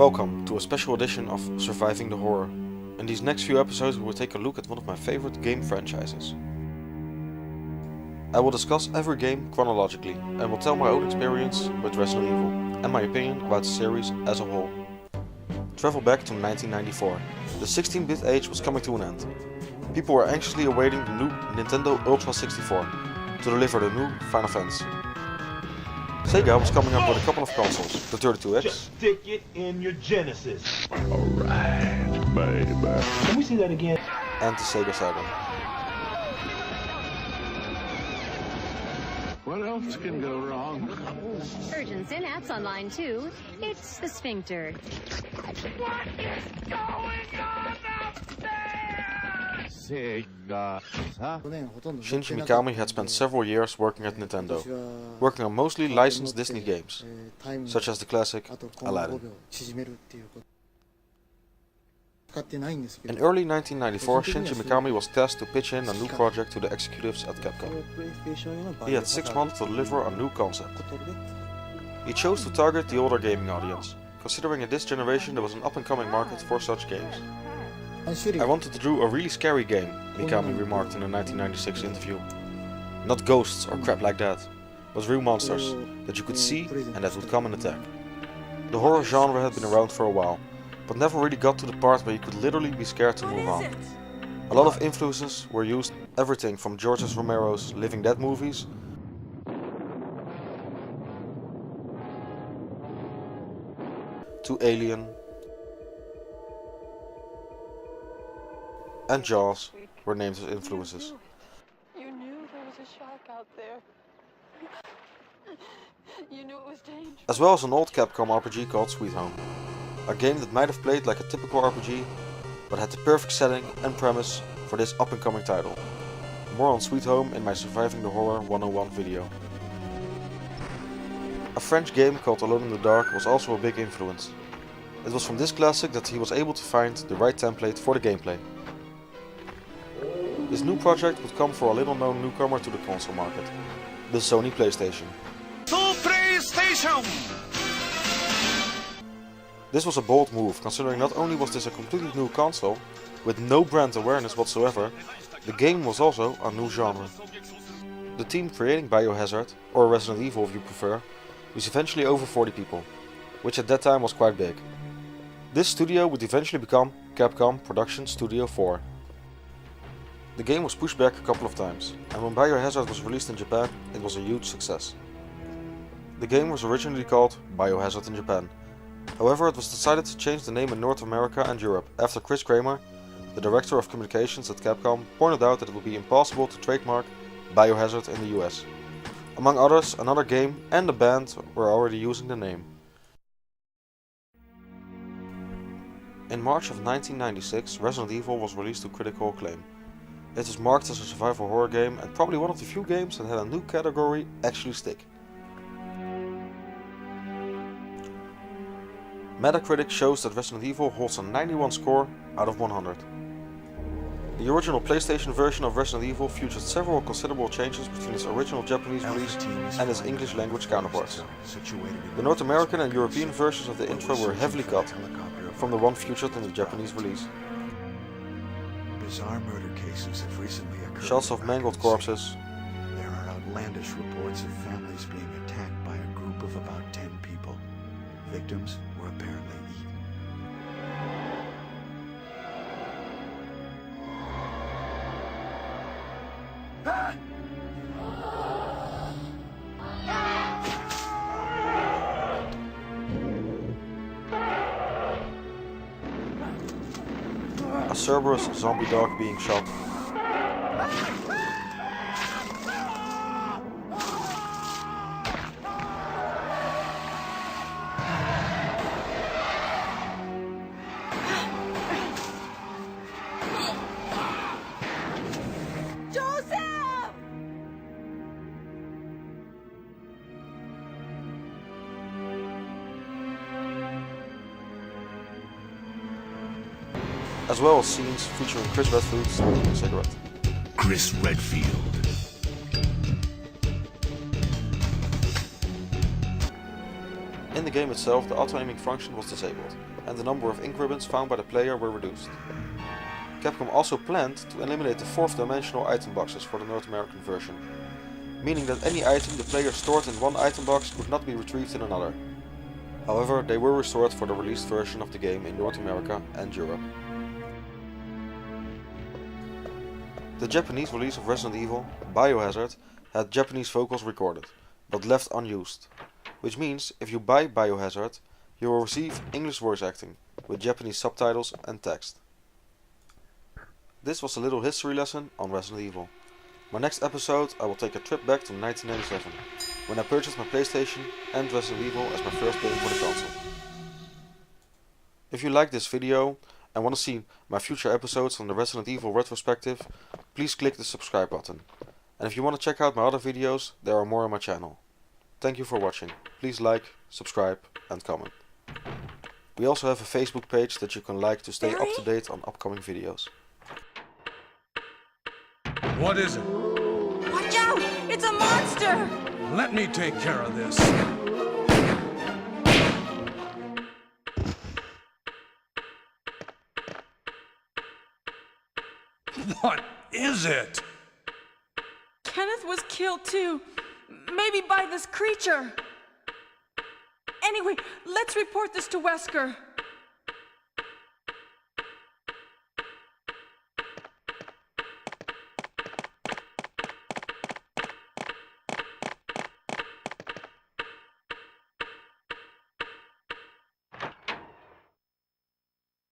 Welcome to a special edition of Surviving the Horror. In these next few episodes we will take a look at one of my favorite game franchises. I will discuss every game chronologically and will tell my own experience with Resident Evil and my opinion about the series as a whole. Travel back to 1994. The 16-bit age was coming to an end. People were anxiously awaiting the new Nintendo Ultra 64 to deliver the new Final Fantasy. Sega was coming up with a couple of consoles, the 32X. Just stick it in your Genesis. Alright, baby. Can we see that again? And the Sega Saturn. What else can go wrong? Urgent synapse on line 2. It's the sphincter. What is going on up there? Sega. Huh? Shinji Mikami had spent several years working at Nintendo, working on mostly licensed Disney games, such as the classic Aladdin. In early 1994, Shinji Mikami was tasked to pitch in a new project to the executives at Capcom. He had 6 months to deliver a new concept. He chose to target the older gaming audience, considering in this generation there was an up-and-coming market for such games. I wanted to do a really scary game, Mikami remarked in a 1996 interview. Not ghosts or crap like that, but real monsters that you could see and that would come and attack. The horror genre had been around for a while, but never really got to the part where you could literally be scared to move on. A lot of influences were used, everything from George Romero's Living Dead movies to Alien and Jaws were named as influences. You knew there was a shark out there. You knew it was dangerous. As well as an old Capcom RPG called Sweet Home. A game that might have played like a typical RPG, but had the perfect setting and premise for this up-and-coming title. More on Sweet Home in my Surviving the Horror 101 video. A French game called Alone in the Dark was also a big influence. It was from this classic that he was able to find the right template for the gameplay. This new project would come for a little known newcomer to the console market, the Sony PlayStation. This was a bold move, considering not only was this a completely new console, with no brand awareness whatsoever, the game was also a new genre. The team creating Biohazard, or Resident Evil if you prefer, was eventually over 40 people, which at that time was quite big. This studio would eventually become Capcom Production Studio 4. The game was pushed back a couple of times, and when Biohazard was released in Japan, it was a huge success. The game was originally called Biohazard in Japan. However, it was decided to change the name in North America and Europe after Chris Kramer, the director of communications at Capcom, pointed out that it would be impossible to trademark Biohazard in the US. Among others, another game and a band were already using the name. In March of 1996, Resident Evil was released to critical acclaim. It was marked as a survival horror game and probably one of the few games that had a new category actually stick. Metacritic shows that Resident Evil holds a 91 score out of 100. The original PlayStation version of Resident Evil featured several considerable changes between its original Japanese release and its English language counterparts. The North American and European versions of the intro were heavily cut from the one featured in the Japanese release. Bizarre murder cases have recently occurred. Shots of mangled corpses. There are outlandish reports of families being attacked by a group of about 10 people. Victims were apparently eaten. A Cerberus zombie dog being shot. As well as scenes featuring Chris Redfield smoking a cigarette. Chris Redfield. In the game itself, the auto-aiming function was disabled, and the number of ink ribbons found by the player were reduced. Capcom also planned to eliminate the 4th dimensional item boxes for the North American version, meaning that any item the player stored in one item box could not be retrieved in another. However, they were restored for the released version of the game in North America and Europe. The Japanese release of Resident Evil, Biohazard, had Japanese vocals recorded, but left unused, which means if you buy Biohazard, you will receive English voice acting, with Japanese subtitles and text. This was a little history lesson on Resident Evil. My next episode I will take a trip back to 1997, when I purchased my PlayStation and Resident Evil as my first game for the console. If you like this video and want to see my future episodes from the Resident Evil Retrospective, please click the subscribe button. And if you want to check out my other videos, there are more on my channel. Thank you for watching. Please like, subscribe and comment. We also have a Facebook page that you can like to stay up to date on upcoming videos. What is it? Watch out! It's a monster! Let me take care of this. What is it? Kenneth was killed too. Maybe by this creature. Anyway, let's report this to Wesker.